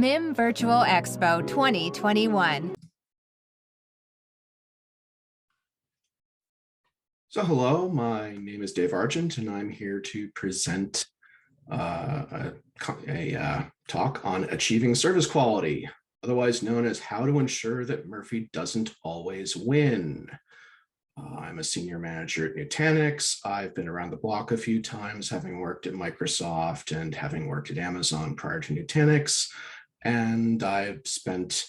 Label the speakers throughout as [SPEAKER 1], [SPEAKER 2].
[SPEAKER 1] MIM Virtual Expo 2021.
[SPEAKER 2] So hello, my name is Dave Argent, and I'm here to present a talk on achieving service quality, otherwise known as how to ensure that Murphy doesn't always win. I'm a senior manager at Nutanix. I've been around the block a few times, having worked at Microsoft and having worked at Amazon prior to Nutanix. And I've spent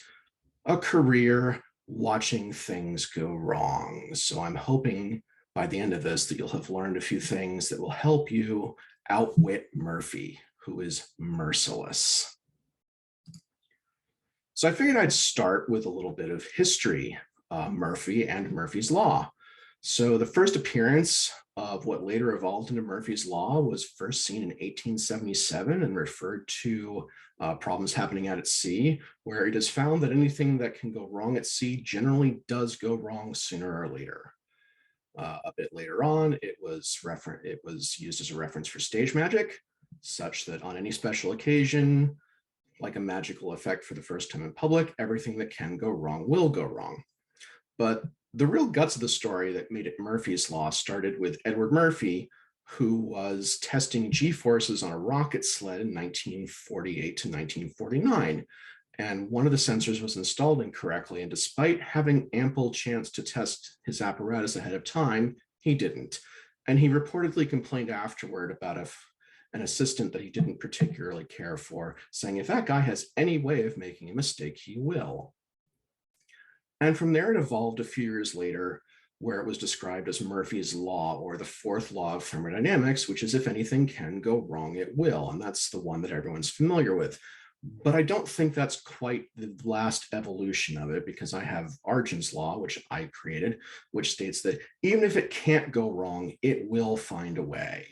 [SPEAKER 2] a career watching things go wrong. So I'm hoping by the end of this that you'll have learned a few things that will help you outwit Murphy, who is merciless. So I figured I'd start with a little bit of history, Murphy and Murphy's Law. So the first appearance of what later evolved into Murphy's Law was first seen in 1877 and referred to problems happening out at sea, where it is found that anything that can go wrong at sea generally does go wrong sooner or later. A bit later on, it was used as a reference for stage magic, such that on any special occasion, like a magical effect for the first time in public, everything that can go wrong will go wrong. But the real guts of the story that made it Murphy's Law started with Edward Murphy, who was testing G-forces on a rocket sled in 1948 to 1949. And one of the sensors was installed incorrectly, and despite having ample chance to test his apparatus ahead of time, he didn't. And he reportedly complained afterward about an assistant that he didn't particularly care for, saying, if that guy has any way of making a mistake, he will. And from there, it evolved a few years later, where it was described as Murphy's Law, or the fourth law of thermodynamics, which is if anything can go wrong, it will. And that's the one that everyone's familiar with. But I don't think that's quite the last evolution of it, because I have Argent's law, which I created, which states that even if it can't go wrong, it will find a way.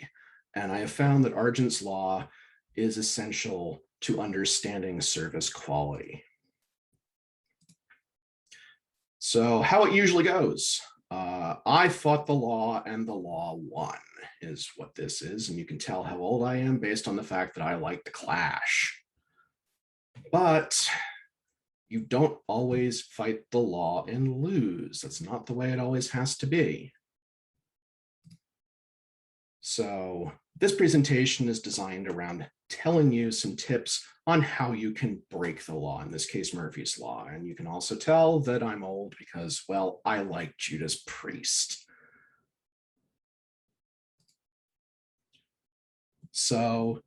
[SPEAKER 2] And I have found that Argent's law is essential to understanding service quality. So how it usually goes. I fought the law and the law won is what this is. And you can tell how old I am based on the fact that I like to clash. But you don't always fight the law and lose. That's not the way it always has to be. So this presentation is designed around telling you some tips on how you can break the law, in this case, Murphy's Law. And you can also tell that I'm old because, well, I like Judas Priest. So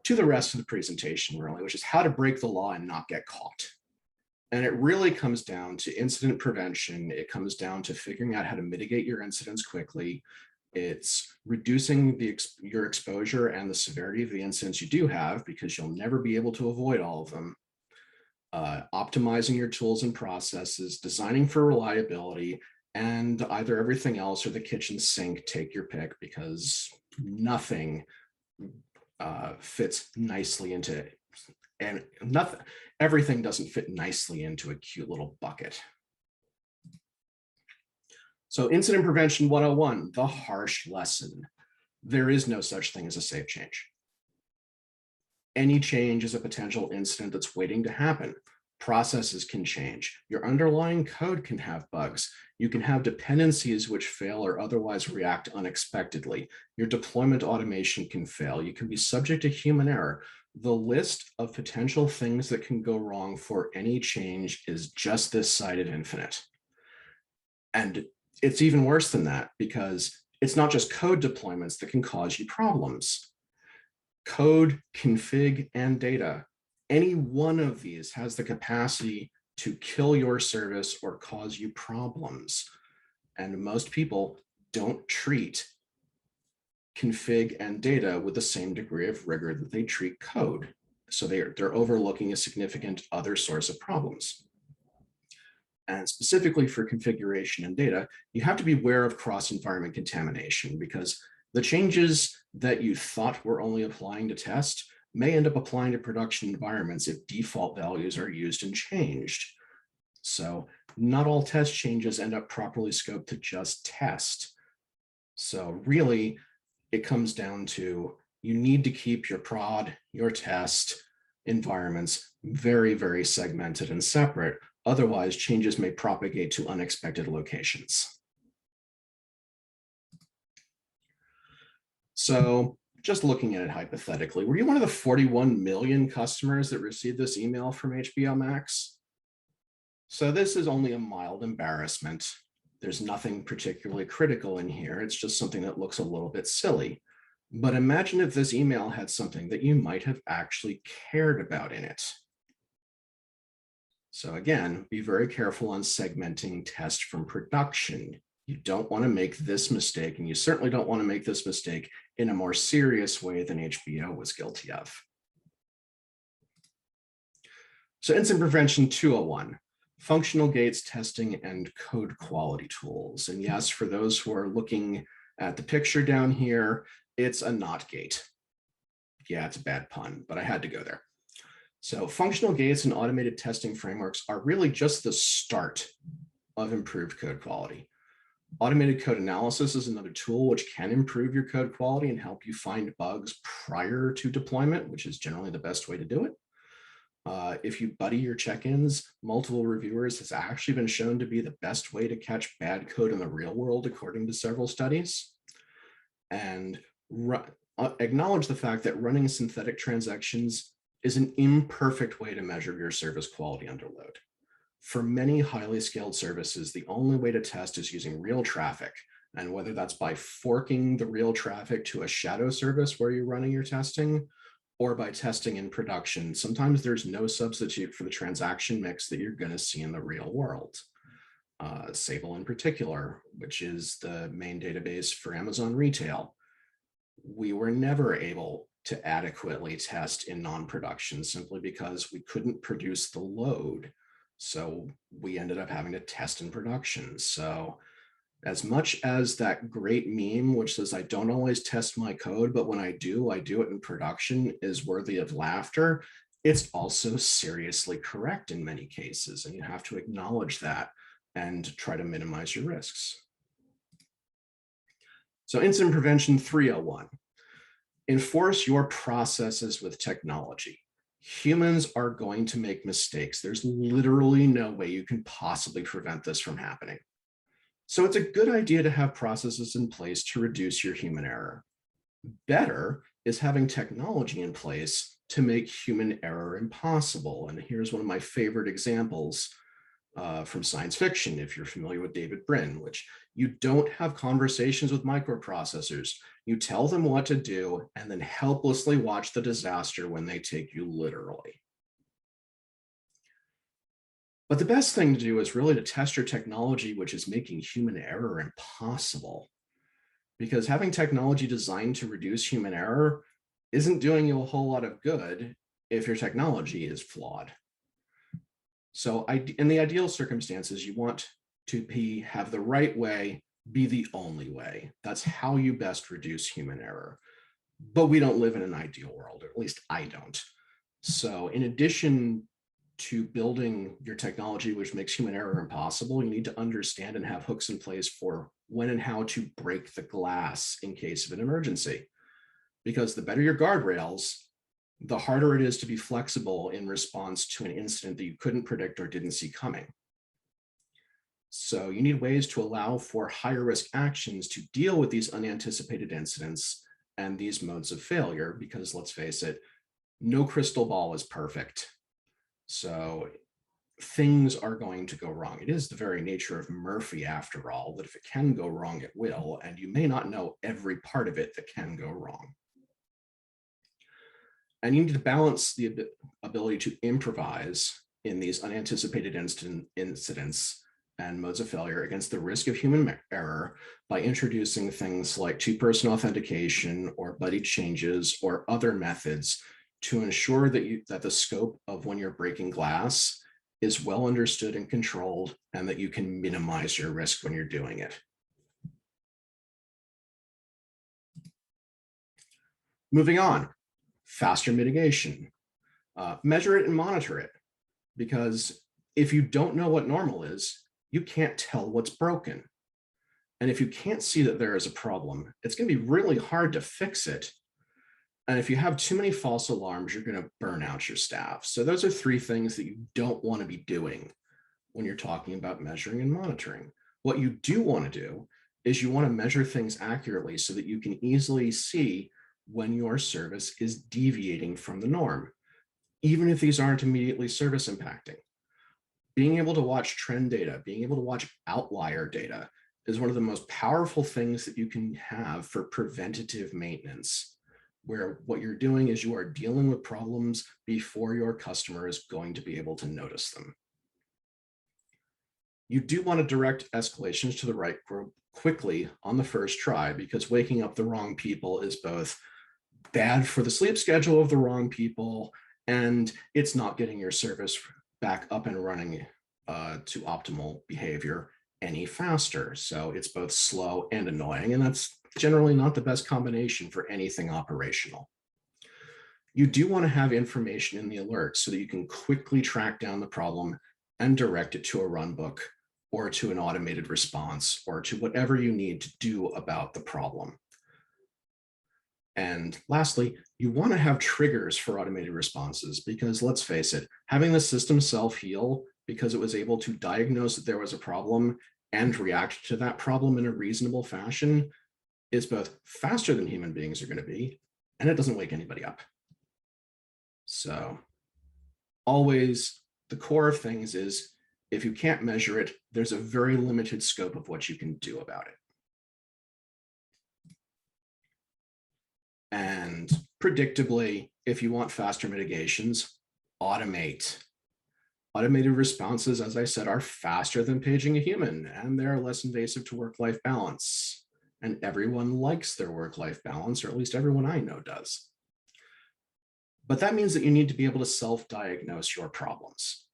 [SPEAKER 2] to the rest of the presentation, really, which is how to break the law and not get caught. And it really comes down to incident prevention. It comes down to figuring out how to mitigate your incidents quickly. It's reducing your exposure and the severity of the incidents you do have, because you'll never be able to avoid all of them. Optimizing your tools and processes, designing for reliability, and either everything else or the kitchen sink, take your pick, because nothing fits nicely into it. And everything doesn't fit nicely into a cute little bucket. So incident prevention 101, the harsh lesson. There is no such thing as a safe change. Any change is a potential incident that's waiting to happen. Processes can change. Your underlying code can have bugs. You can have dependencies which fail or otherwise react unexpectedly. Your deployment automation can fail. You can be subject to human error. The list of potential things that can go wrong for any change is just this side of infinite. And it's even worse than that, because it's not just code deployments that can cause you problems. Code, config, and data. Any one of these has the capacity to kill your service or cause you problems. And most people don't treat config and data with the same degree of rigor that they treat code. So they're overlooking a significant other source of problems. And specifically for configuration and data, you have to be aware of cross-environment contamination, because the changes that you thought were only applying to test may end up applying to production environments if default values are used and changed. So not all test changes end up properly scoped to just test. So really, it comes down to you need to keep your prod, your test, environments very, very segmented and separate. Otherwise, changes may propagate to unexpected locations. So just looking at it hypothetically, were you one of the 41 million customers that received this email from HBO Max? So this is only a mild embarrassment. There's nothing particularly critical in here. It's just something that looks a little bit silly. But imagine if this email had something that you might have actually cared about in it. So again, be very careful on segmenting test from production. You don't want to make this mistake, and you certainly don't want to make this mistake in a more serious way than HBO was guilty of. So incident prevention 201, functional gates testing and code quality tools. And yes, for those who are looking at the picture down here, it's a not gate. Yeah, it's a bad pun, but I had to go there. So functional gates and automated testing frameworks are really just the start of improved code quality. Automated code analysis is another tool which can improve your code quality and help you find bugs prior to deployment, which is generally the best way to do it. If you buddy your check-ins, multiple reviewers has actually been shown to be the best way to catch bad code in the real world, according to several studies. And acknowledge the fact that running synthetic transactions is an imperfect way to measure your service quality under load. For many highly scaled services, the only way to test is using real traffic. And whether that's by forking the real traffic to a shadow service where you're running your testing, or by testing in production, sometimes there's no substitute for the transaction mix that you're going to see in the real world. Sable in particular, which is the main database for Amazon retail, we were never able to adequately test in non-production simply because we couldn't produce the load. So we ended up having to test in production. So as much as that great meme, which says, I don't always test my code, but when I do it in production, is worthy of laughter, it's also seriously correct in many cases. And you have to acknowledge that and try to minimize your risks. So incident prevention 301, enforce your processes with technology. Humans are going to make mistakes. There's literally no way you can possibly prevent this from happening. So it's a good idea to have processes in place to reduce your human error. Better is having technology in place to make human error impossible. And here's one of my favorite examples from science fiction, if you're familiar with David Brin, which you don't have conversations with microprocessors. You tell them what to do and then helplessly watch the disaster when they take you literally. But the best thing to do is really to test your technology, which is making human error impossible. Because having technology designed to reduce human error isn't doing you a whole lot of good if your technology is flawed. So in the ideal circumstances, you want to have the right way be the only way. That's how you best reduce human error. But we don't live in an ideal world, or at least I don't. So in addition to building your technology, which makes human error impossible, you need to understand and have hooks in place for when and how to break the glass in case of an emergency. Because the better your guardrails, the harder it is to be flexible in response to an incident that you couldn't predict or didn't see coming. So you need ways to allow for higher risk actions to deal with these unanticipated incidents and these modes of failure, because let's face it, no crystal ball is perfect. So things are going to go wrong. It is the very nature of Murphy, after all, that if it can go wrong, it will, and you may not know every part of it that can go wrong. And you need to balance the ability to improvise in these unanticipated incidents and modes of failure against the risk of human error by introducing things like two-person authentication or buddy changes or other methods to ensure that the scope of when you're breaking glass is well understood and controlled, and that you can minimize your risk when you're doing it. Moving on, faster mitigation. Measure it and monitor it, because if you don't know what normal is, you can't tell what's broken. And if you can't see that there is a problem, it's going to be really hard to fix it. And if you have too many false alarms, you're going to burn out your staff. So those are three things that you don't want to be doing when you're talking about measuring and monitoring. What you do want to do is you want to measure things accurately so that you can easily see when your service is deviating from the norm, even if these aren't immediately service impacting. Being able to watch trend data, being able to watch outlier data is one of the most powerful things that you can have for preventative maintenance, where what you're doing is you are dealing with problems before your customer is going to be able to notice them. You do want to direct escalations to the right group quickly on the first try, because waking up the wrong people is both bad for the sleep schedule of the wrong people, and it's not getting your service back up and running to optimal behavior any faster. So it's both slow and annoying, and that's generally not the best combination for anything operational. You do want to have information in the alert so that you can quickly track down the problem and direct it to a runbook or to an automated response or to whatever you need to do about the problem. And lastly, you want to have triggers for automated responses, because let's face it, having the system self-heal because it was able to diagnose that there was a problem and react to that problem in a reasonable fashion is both faster than human beings are going to be, and it doesn't wake anybody up. So always the core of things is, if you can't measure it, there's a very limited scope of what you can do about it. And predictably, if you want faster mitigations, automate. Automated responses, as I said, are faster than paging a human, and they're less invasive to work-life balance. And everyone likes their work-life balance, or at least everyone I know does. But that means that you need to be able to self-diagnose your problems.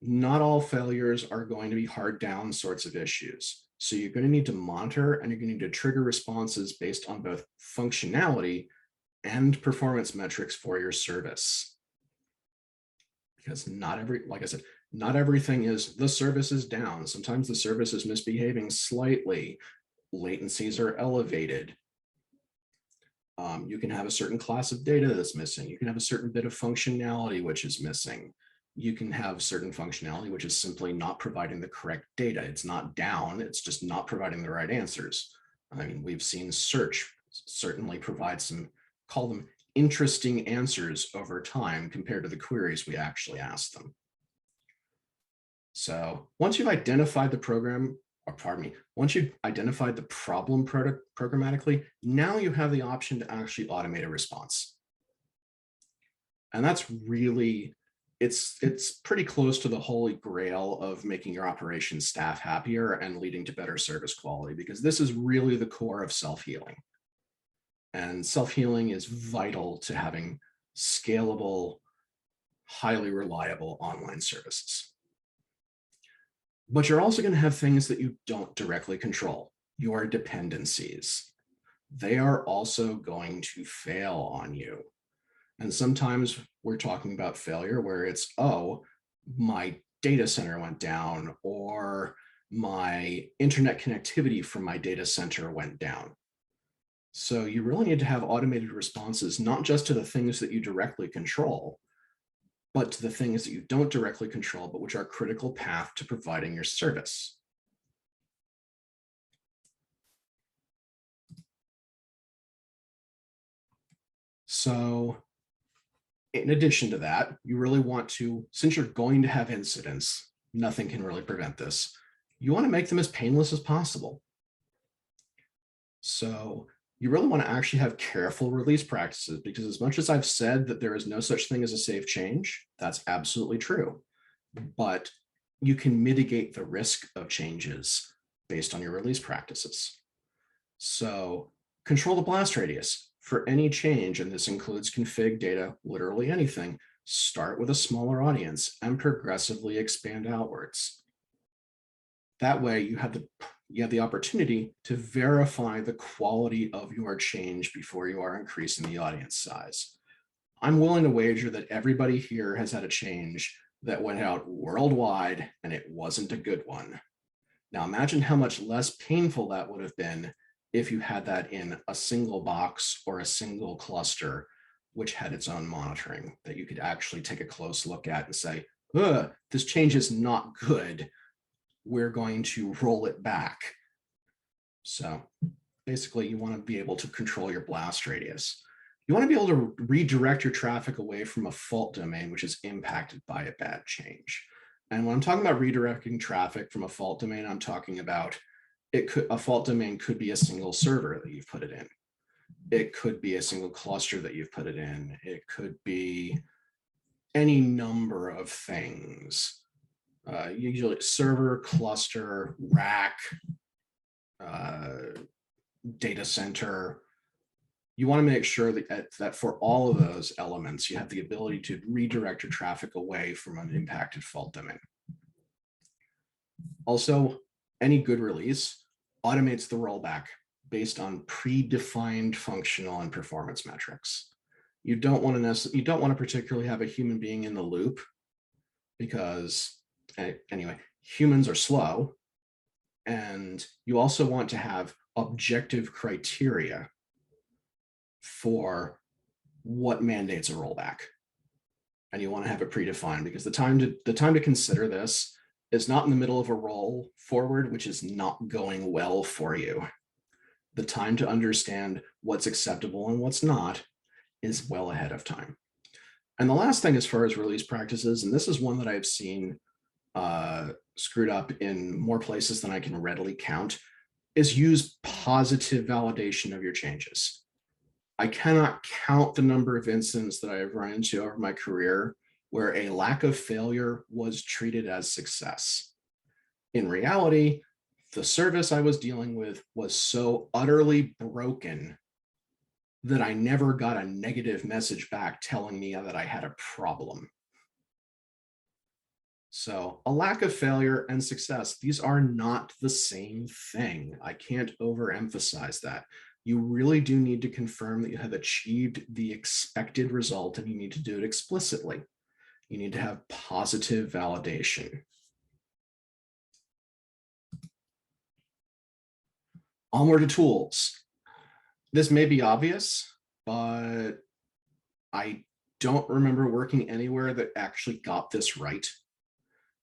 [SPEAKER 2] Not all failures are going to be hard down sorts of issues. So you're going to need to monitor, and you're going to need to trigger responses based on both functionality and performance metrics for your service. Because like I said, not everything is the service is down. Sometimes the service is misbehaving slightly. Latencies are elevated. You can have a certain class of data that's missing. You can have a certain bit of functionality which is missing. You can have certain functionality which is simply not providing the correct data. It's not down, it's just not providing the right answers. I mean, we've seen search certainly provide some, call them interesting answers over time compared to the queries we actually asked them. So once you've identified the program, or pardon me, once you've identified the problem programmatically, now you have the option to actually automate a response. And that's really, it's pretty close to the holy grail of making your operations staff happier and leading to better service quality, because this is really the core of self-healing. And self-healing is vital to having scalable, highly reliable online services. But you're also going to have things that you don't directly control, your dependencies. They are also going to fail on you. And sometimes we're talking about failure where it's, oh, my data center went down, or my internet connectivity from my data center went down. So you really need to have automated responses, not just to the things that you directly control, but to the things that you don't directly control, but which are a critical path to providing your service. So in addition to that, you really want to, since you're going to have incidents, nothing can really prevent this, you want to make them as painless as possible. So you really want to actually have careful release practices, because as much as I've said that there is no such thing as a safe change, that's absolutely true. But you can mitigate the risk of changes based on your release practices. So control the blast radius for any change, and this includes config data, literally anything. Start with a smaller audience and progressively expand outwards. That way you have the opportunity to verify the quality of your change before you are increasing the audience size. I'm willing to wager that everybody here has had a change that went out worldwide and it wasn't a good one. Now imagine how much less painful that would have been if you had that in a single box or a single cluster which had its own monitoring that you could actually take a close look at and say, this change is not good. We're going to roll it back. So basically, you want to be able to control your blast radius. You want to be able to redirect your traffic away from a fault domain, which is impacted by a bad change. And when I'm talking about redirecting traffic from a fault domain, I'm talking about a fault domain could be a single server that you've put it in. It could be a single cluster that you've put it in. It could be any number of things. Usually server, cluster, rack, data center. You want to make sure that for all of those elements, you have the ability to redirect your traffic away from an impacted fault domain. Also, any good release automates the rollback based on predefined functional and performance metrics. You don't want to particularly have a human being in the loop because, anyway, humans are slow, and you also want to have objective criteria for what mandates a rollback, and you want to have it predefined because the time to consider this is not in the middle of a roll forward, which is not going well for you. The time to understand what's acceptable and what's not is well ahead of time. And the last thing as far as release practices, and this is one that I've seen screwed up in more places than I can readily count, is use positive validation of your changes. I cannot count the number of incidents that I have run into over my career where a lack of failure was treated as success. In reality, the service I was dealing with was so utterly broken that I never got a negative message back telling me that I had a problem. So a lack of failure and success, these are not the same thing. I can't overemphasize that. You really do need to confirm that you have achieved the expected result, and you need to do it explicitly. You need to have positive validation. Onward to tools. This may be obvious, but I don't remember working anywhere that actually got this right,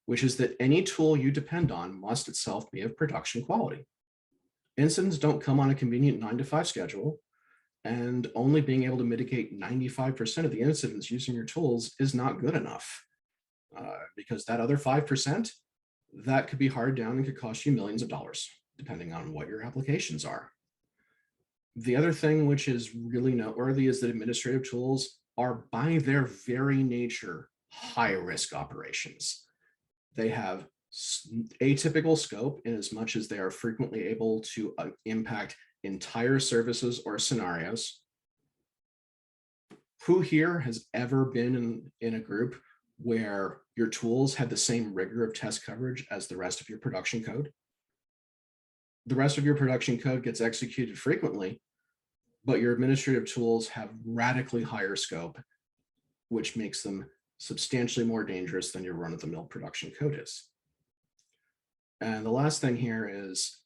[SPEAKER 2] which is that any tool you depend on must itself be of production quality. Incidents don't come on a convenient 9-to-5 schedule, and only being able to mitigate 95% of the incidents using your tools is not good enough, because that other 5%, that could be hard down and could cost you millions of dollars, depending on what your applications are. The other thing which is really noteworthy is that administrative tools are by their very nature high-risk operations. They have atypical scope in as much as they are frequently able to impact entire services or scenarios. Who here has ever been in a group where your tools had the same rigor of test coverage as the rest of your production code? The rest of your production code gets executed frequently, but your administrative tools have radically higher scope, which makes them substantially more dangerous than your run-of-the-mill production code is. And the last thing here is,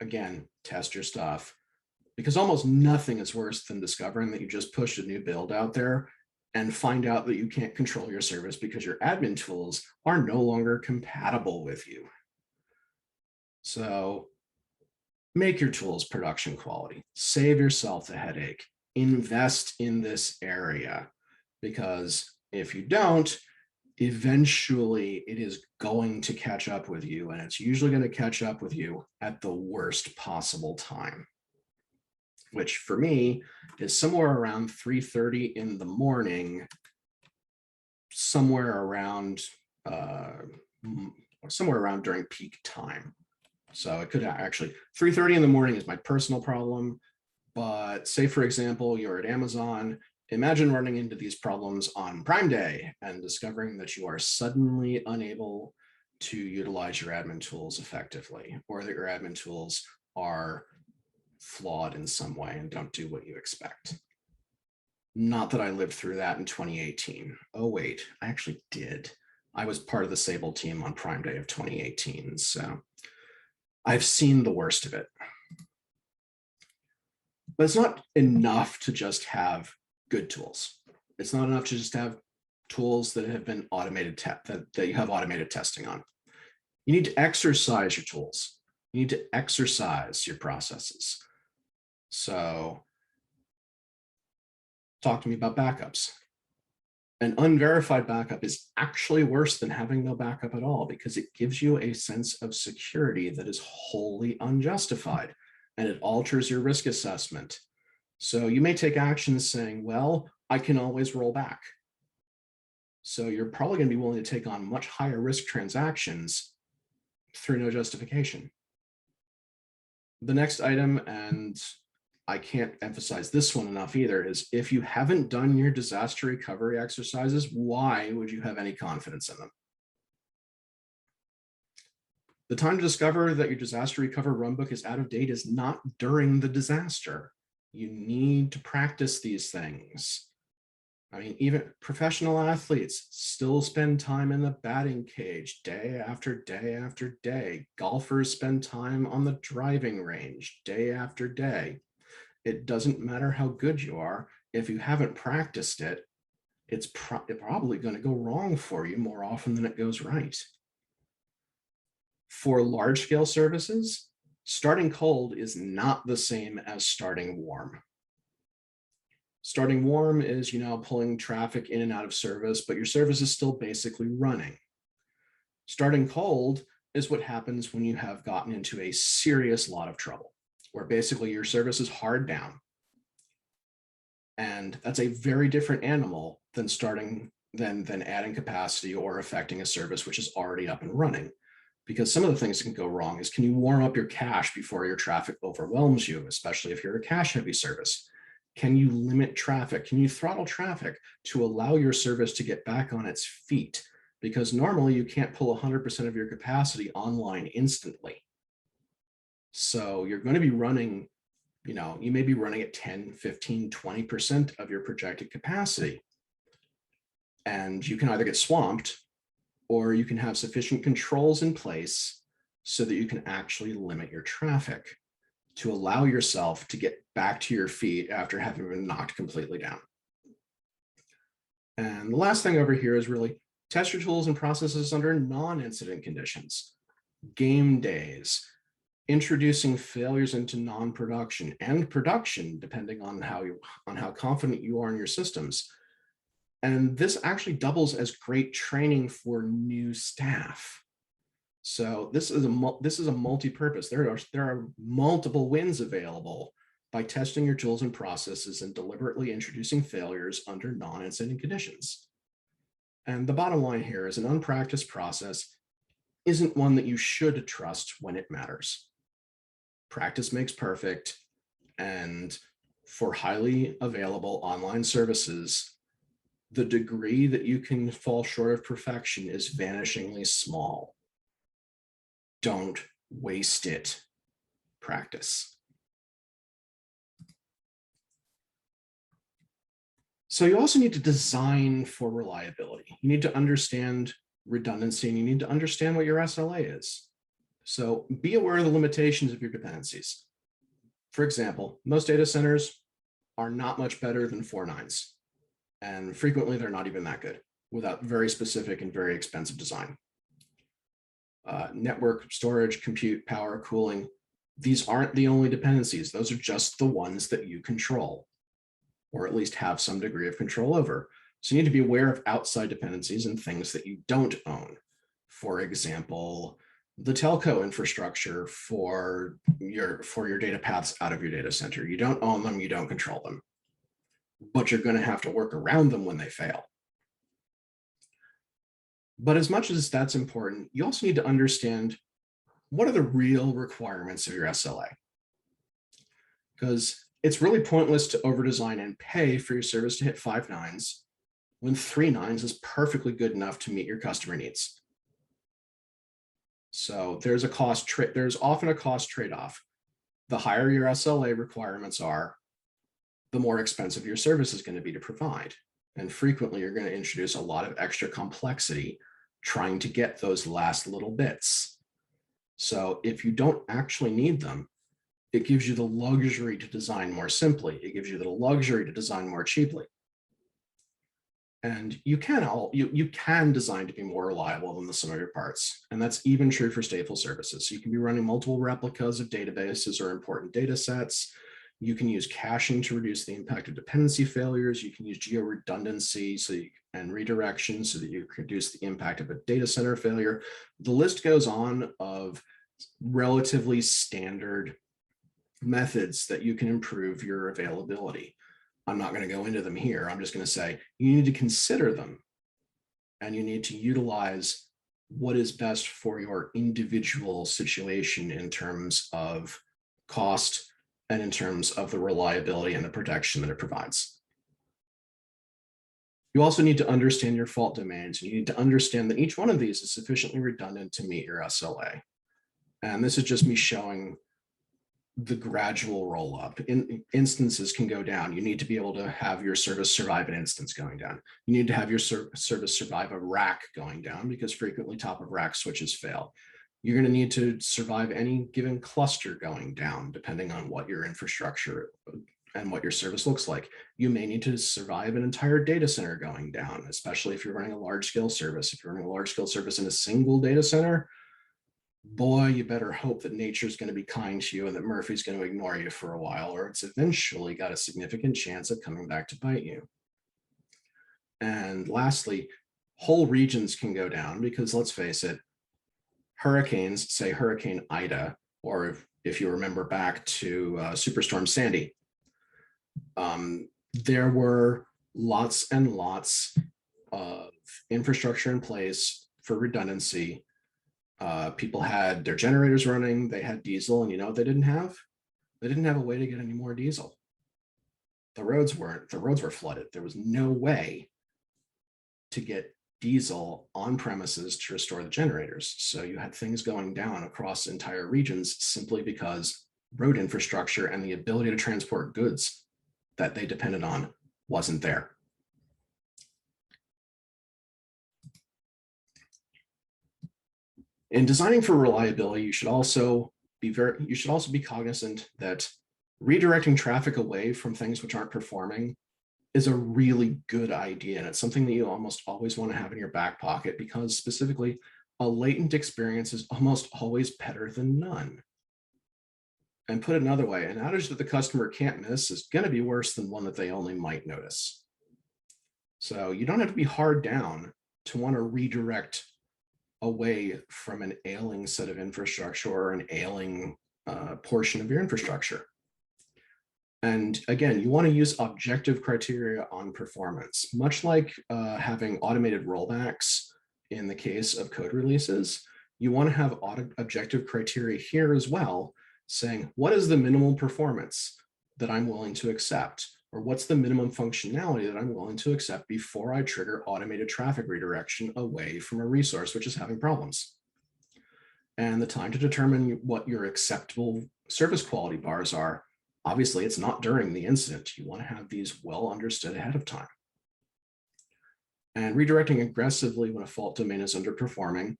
[SPEAKER 2] again, test your stuff, because almost nothing is worse than discovering that you just pushed a new build out there and find out that you can't control your service because your admin tools are no longer compatible with you. So make your tools production quality, save yourself the headache, invest in this area, because if you don't, eventually it is going to catch up with you, and it's usually going to catch up with you at the worst possible time, which for me is somewhere around 3:30 in the morning, somewhere around during peak time. So it could actually, 3:30 in the morning is my personal problem, but say, for example, you're at Amazon. Imagine running into these problems on Prime Day and discovering that you are suddenly unable to utilize your admin tools effectively, or that your admin tools are flawed in some way and don't do what you expect. Not that I lived through that in 2018. Oh, wait, I actually did. I was part of the Sable team on Prime Day of 2018, so I've seen the worst of it. But it's not enough to just have good tools. It's not enough to just have tools that have been automated, that you have automated testing on. You need to exercise your tools. You need to exercise your processes. So talk to me about backups. An unverified backup is actually worse than having no backup at all, because it gives you a sense of security that is wholly unjustified, and it alters your risk assessment. So you may take actions saying, well, I can always roll back. So you're probably going to be willing to take on much higher risk transactions through no justification. The next item, and I can't emphasize this one enough either, is if you haven't done your disaster recovery exercises, why would you have any confidence in them? The time to discover that your disaster recovery runbook is out of date is not during the disaster. You need to practice these things. I mean, even professional athletes still spend time in the batting cage day after day after day. Golfers spend time on the driving range day after day. It doesn't matter how good you are. If you haven't practiced it, it's probably going to go wrong for you more often than it goes right. For large-scale services, starting cold is not the same as starting warm. Starting warm is, pulling traffic in and out of service, but your service is still basically running. Starting cold is what happens when you have gotten into a serious lot of trouble, where basically your service is hard down. And that's a very different animal than adding capacity or affecting a service which is already up and running. Because some of the things that can go wrong is, can you warm up your cache before your traffic overwhelms you, especially if you're a cache heavy service? Can you limit traffic? Can you throttle traffic to allow your service to get back on its feet? Because normally you can't pull 100% of your capacity online instantly. So you're going to be running, you may be running at 10, 15, 20% of your projected capacity. And you can either get swamped, or you can have sufficient controls in place so that you can actually limit your traffic to allow yourself to get back to your feet after having been knocked completely down. And the last thing over here is really test your tools and processes under non-incident conditions. Game days, introducing failures into non-production and production, depending on how confident you are in your systems. And this actually doubles as great training for new staff. So this is a multi-purpose. There are multiple wins available by testing your tools and processes and deliberately introducing failures under non-incident conditions. And the bottom line here is, an unpracticed process isn't one that you should trust when it matters. Practice makes perfect, and for highly available online services, the degree that you can fall short of perfection is vanishingly small. Don't waste it. Practice. So you also need to design for reliability. You need to understand redundancy, and you need to understand what your SLA is. So be aware of the limitations of your dependencies. For example, most data centers are not much better than 4 nines. And frequently they're not even that good without very specific and very expensive design. Network, storage, compute, power, cooling, these aren't the only dependencies. Those are just the ones that you control, or at least have some degree of control over. So you need to be aware of outside dependencies and things that you don't own. For example, the telco infrastructure for your data paths out of your data center. You don't own them, you don't control them, but you're going to have to work around them when they fail. But as much as that's important, you also need to understand, what are the real requirements of your SLA? Because it's really pointless to over-design and pay for your service to hit 5 nines when 3 nines is perfectly good enough to meet your customer needs. So there's often a cost trade-off. The higher your SLA requirements are, the more expensive your service is going to be to provide. And frequently you're going to introduce a lot of extra complexity trying to get those last little bits. So if you don't actually need them, it gives you the luxury to design more simply. It gives you the luxury to design more cheaply. And you can design to be more reliable than the sum of your parts. And that's even true for stateful services. So you can be running multiple replicas of databases or important data sets. You can use caching to reduce the impact of dependency failures. You can use geo-redundancy and redirection so that you can reduce the impact of a data center failure. The list goes on of relatively standard methods that you can improve your availability. I'm not going to go into them here. I'm just going to say you need to consider them and you need to utilize what is best for your individual situation in terms of cost and in terms of the reliability and the protection that it provides. You also need to understand your fault domains. You need to understand that each one of these is sufficiently redundant to meet your SLA. And this is just me showing the gradual roll up. Instances can go down. You need to be able to have your service survive an instance going down. You need to have your service survive a rack going down because frequently top of rack switches fail. You're going to need to survive any given cluster going down, depending on what your infrastructure and what your service looks like. You may need to survive an entire data center going down, especially if you're running a large scale service. If you're running a large scale service in a single data center, boy, you better hope that nature's going to be kind to you and that Murphy's going to ignore you for a while, or it's eventually got a significant chance of coming back to bite you. And lastly, whole regions can go down because let's face it, hurricanes, say Hurricane Ida, or if you remember back to Superstorm Sandy, there were lots and lots of infrastructure in place for redundancy. People had their generators running, they had diesel, and you know what they didn't have? They didn't have a way to get any more diesel. The roads were flooded. There was no way to get diesel on premises to restore the generators. So you had things going down across entire regions simply because road infrastructure and the ability to transport goods that they depended on wasn't there. In designing for reliability, you should also be cognizant that redirecting traffic away from things which aren't performing is a really good idea. And it's something that you almost always want to have in your back pocket because specifically a latent experience is almost always better than none. And put it another way, an outage that the customer can't miss is going to be worse than one that they only might notice. So you don't have to be hard down to want to redirect away from an ailing set of infrastructure or an ailing portion of your infrastructure. And again, you want to use objective criteria on performance, much like having automated rollbacks in the case of code releases. You want to have objective criteria here as well, saying, what is the minimal performance that I'm willing to accept? Or what's the minimum functionality that I'm willing to accept before I trigger automated traffic redirection away from a resource which is having problems? And the time to determine what your acceptable service quality bars are, obviously it's not during the incident. You want to have these well understood ahead of time. And redirecting aggressively when a fault domain is underperforming,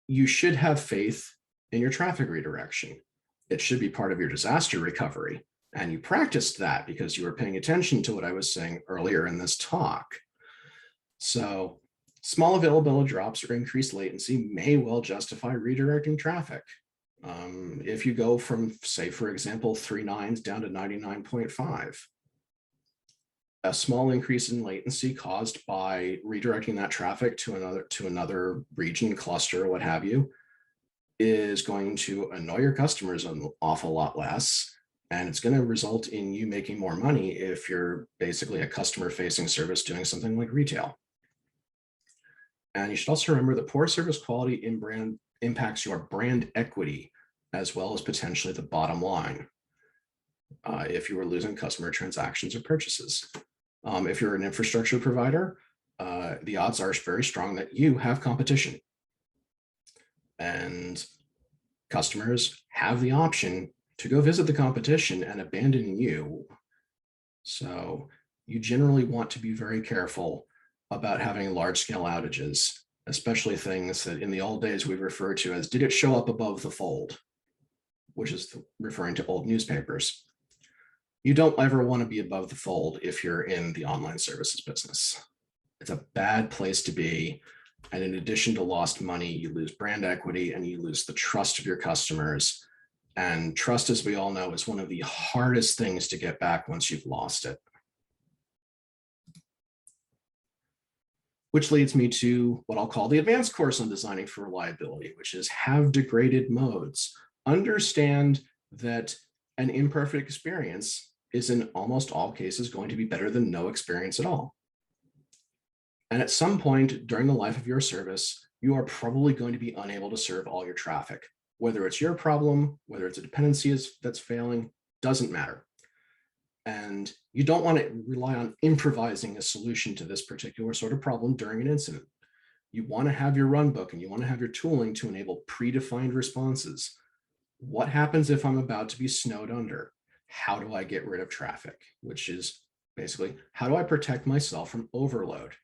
[SPEAKER 2] you should have faith in your traffic redirection. It should be part of your disaster recovery. And you practiced that because you were paying attention to what I was saying earlier in this talk. So small availability drops or increased latency may well justify redirecting traffic. If you go from, say, for example, 3 nines down to 99.5, a small increase in latency caused by redirecting that traffic to another region, cluster, or what have you, is going to annoy your customers an awful lot less. And it's going to result in you making more money if you're basically a customer-facing service doing something like retail. And you should also remember that poor service quality in brand impacts your brand equity, as well as potentially the bottom line if you were losing customer transactions or purchases. If you're an infrastructure provider, the odds are very strong that you have competition. And customers have the option to go visit the competition and abandon you. So you generally want to be very careful about having large-scale outages, especially things that in the old days we refer to as, did it show up above the fold, which is referring to old newspapers. You don't ever want to be above the fold if you're in the online services business. It's a bad place to be. And in addition to lost money, you lose brand equity and you lose the trust of your customers. And trust, as we all know, is one of the hardest things to get back once you've lost it. Which leads me to what I'll call the advanced course on designing for reliability, which is have degraded modes. Understand that an imperfect experience is in almost all cases going to be better than no experience at all. And at some point during the life of your service, you are probably going to be unable to serve all your traffic. Whether it's your problem, whether it's a dependency that's failing, doesn't matter. And you don't want to rely on improvising a solution to this particular sort of problem during an incident. You want to have your runbook and you want to have your tooling to enable predefined responses. What happens if I'm about to be snowed under? How do I get rid of traffic? Which is basically, how do I protect myself from overload?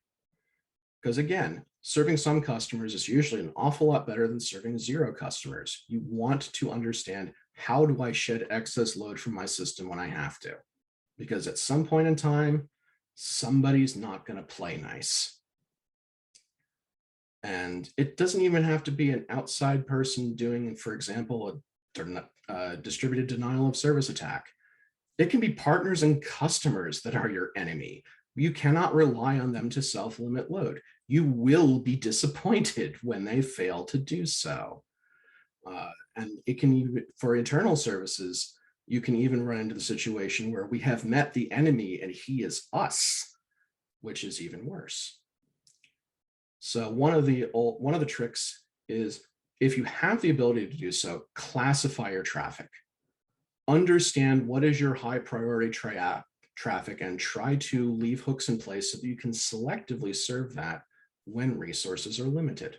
[SPEAKER 2] Because again, serving some customers is usually an awful lot better than serving 0 customers. You want to understand, how do I shed excess load from my system when I have to? Because at some point in time, somebody's not going to play nice. And it doesn't even have to be an outside person doing, for example, a distributed denial of service attack. It can be partners and customers that are your enemy. You cannot rely on them to self-limit load. You will be disappointed when they fail to do so. And it can even, for internal services, you can even run into the situation where we have met the enemy and he is us, which is even worse. So one of the tricks is, if you have the ability to do so, classify your traffic. Understand what is your high priority traffic and try to leave hooks in place so that you can selectively serve that when resources are limited.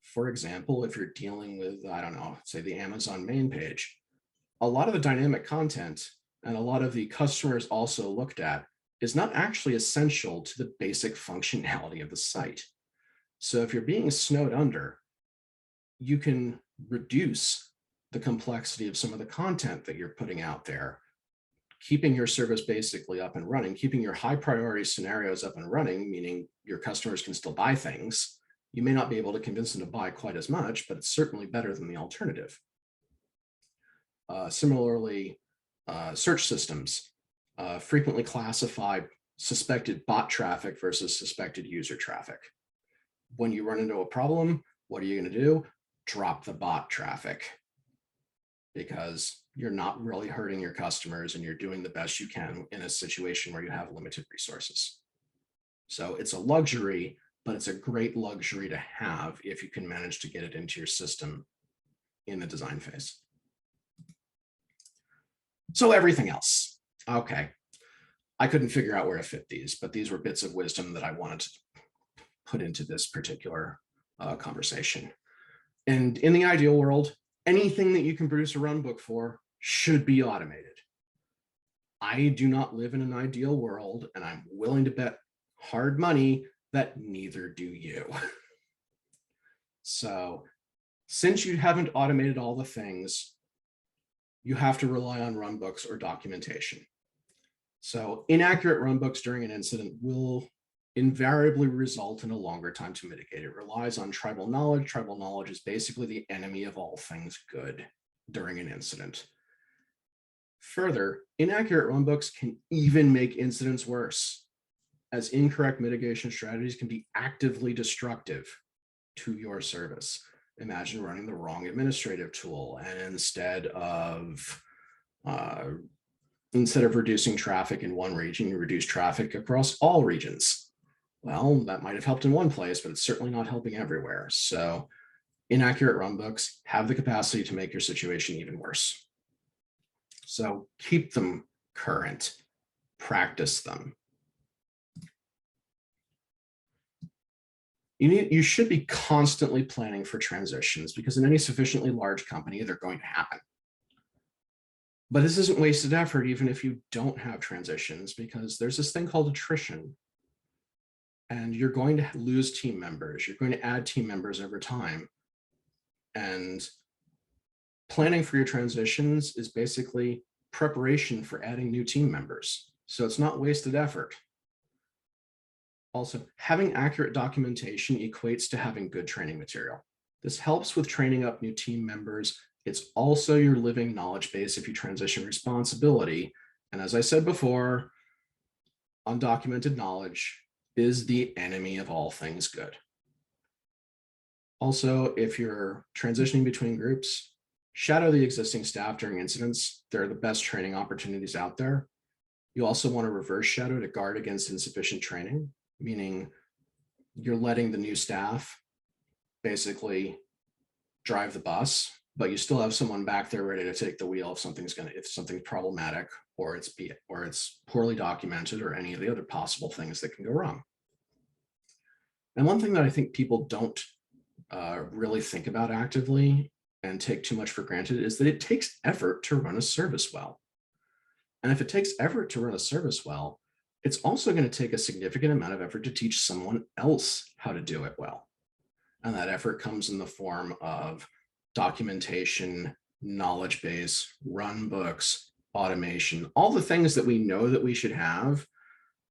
[SPEAKER 2] For example, if you're dealing with, I don't know, say the Amazon main page, a lot of the dynamic content and a lot of the customers also looked at is not actually essential to the basic functionality of the site. So if you're being snowed under, you can reduce the complexity of some of the content that you're putting out there, keeping your service basically up and running, keeping your high priority scenarios up and running, meaning your customers can still buy things. You may not be able to convince them to buy quite as much, but it's certainly better than the alternative. Similarly, search systems frequently classify suspected bot traffic versus suspected user traffic. When you run into a problem, what are you going to do? Drop the bot traffic, because you're not really hurting your customers and you're doing the best you can in a situation where you have limited resources. So it's a luxury, but it's a great luxury to have if you can manage to get it into your system in the design phase. So everything else. Okay. I couldn't figure out where to fit these, but these were bits of wisdom that I wanted to put into this particular conversation. And in the ideal world, anything that you can produce a runbook for should be automated. I do not live in an ideal world, and I'm willing to bet hard money that neither do you. So since you haven't automated all the things, you have to rely on runbooks or documentation. So inaccurate runbooks during an incident will invariably result in a longer time to mitigate. It relies on tribal knowledge. Tribal knowledge is basically the enemy of all things good during an incident. Further, inaccurate runbooks can even make incidents worse, as incorrect mitigation strategies can be actively destructive to your service. Imagine running the wrong administrative tool, and instead of reducing traffic in one region, you reduce traffic across all regions. Well, that might have helped in one place, but it's certainly not helping everywhere. So inaccurate runbooks have the capacity to make your situation even worse. So keep them current, practice them. You should be constantly planning for transitions, because in any sufficiently large company, they're going to happen. But this isn't wasted effort, even if you don't have transitions, because there's this thing called attrition. And you're going to lose team members. You're going to add team members over time. And planning for your transitions is basically preparation for adding new team members. So it's not wasted effort. Also, having accurate documentation equates to having good training material. This helps with training up new team members. It's also your living knowledge base if you transition responsibility. And as I said before, undocumented knowledge is the enemy of all things good. Also, if you're transitioning between groups, shadow the existing staff during incidents. They're the best training opportunities out there. You also want to reverse shadow to guard against insufficient training, meaning you're letting the new staff basically drive the bus, but you still have someone back there ready to take the wheel if something's problematic, or it's poorly documented, or any of the other possible things that can go wrong. And one thing that I think people don't really think about actively and take too much for granted is that it takes effort to run a service well. And if it takes effort to run a service well, it's also going to take a significant amount of effort to teach someone else how to do it well. And that effort comes in the form of documentation, knowledge base, run books, automation, all the things that we know that we should have,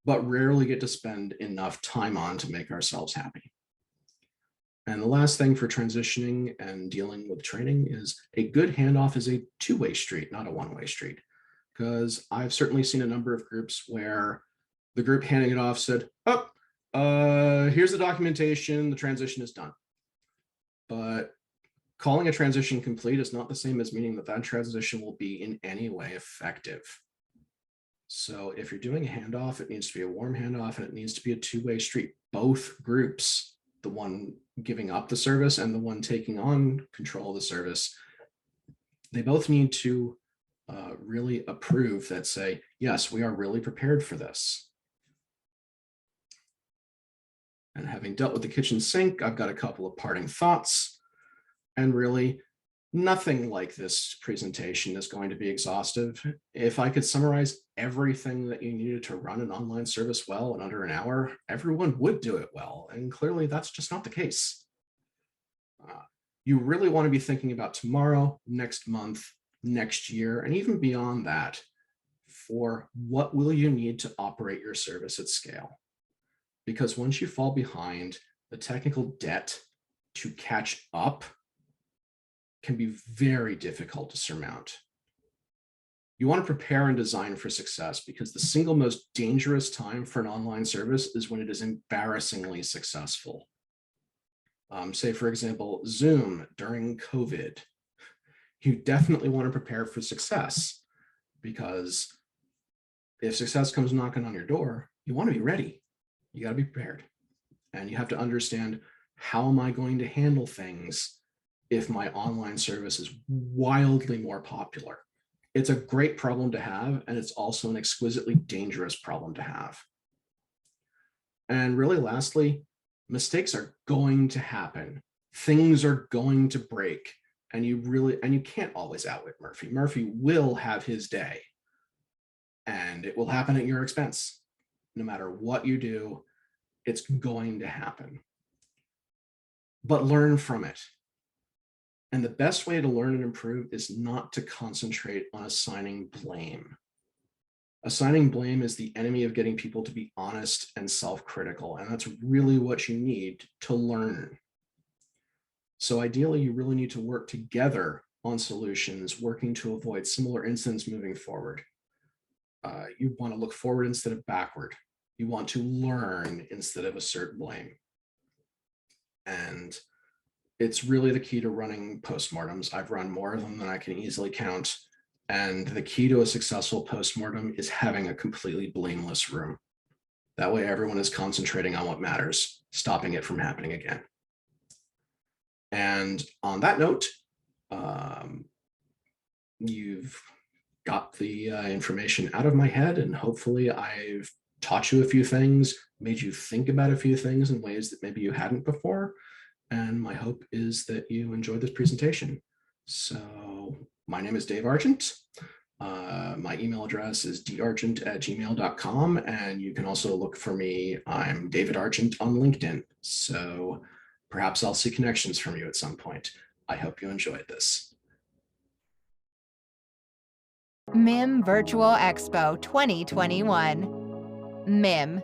[SPEAKER 2] but rarely get to spend enough time on to make ourselves happy. And the last thing for transitioning and dealing with training is a good handoff is a two-way street, not a one-way street. Because I've certainly seen a number of groups where the group handing it off said, oh, here's the documentation, the transition is done. But calling a transition complete is not the same as meaning that that transition will be in any way effective. So if you're doing a handoff, it needs to be a warm handoff, and it needs to be a two-way street. Both groups, the one giving up the service and the one taking on control of the service, they both need to really approve that, say, yes, we are really prepared for this. And having dealt with the kitchen sink, I've got a couple of parting thoughts. And really, nothing like this presentation is going to be exhaustive. If I could summarize everything that you needed to run an online service well in under an hour, everyone would do it well. And clearly, that's just not the case. You really want to be thinking about tomorrow, next month, next year, and even beyond that, for what will you need to operate your service at scale? Because once you fall behind, the technical debt to catch up can be very difficult to surmount. You want to prepare and design for success, because the single most dangerous time for an online service is when it is embarrassingly successful. Say, for example, Zoom during COVID. You definitely want to prepare for success, because if success comes knocking on your door, you want to be ready. You got to be prepared. And you have to understand, how am I going to handle things if my online service is wildly more popular? It's a great problem to have, and it's also an exquisitely dangerous problem to have. And really, lastly, mistakes are going to happen. Things are going to break. And you can't always outwit Murphy. Murphy will have his day, and it will happen at your expense. No matter what you do, it's going to happen. But learn from it. And the best way to learn and improve is not to concentrate on assigning blame. Assigning blame is the enemy of getting people to be honest and self-critical, and that's really what you need to learn. So ideally, you really need to work together on solutions, working to avoid similar incidents moving forward. You want to look forward instead of backward. You want to learn instead of assert blame. And it's really the key to running postmortems. I've run more of them than I can easily count. And the key to a successful postmortem is having a completely blameless room. That way, everyone is concentrating on what matters, stopping it from happening again. And on that note, you've got the information out of my head, and hopefully I've taught you a few things, made you think about a few things in ways that maybe you hadn't before. And my hope is that you enjoyed this presentation. So my name is Dave Argent. My email address is dargent@gmail.com, and you can also look for me. I'm David Argent on LinkedIn. So perhaps I'll see connections from you at some point. I hope you enjoyed this.
[SPEAKER 1] MIM Virtual Expo 2021. MIM.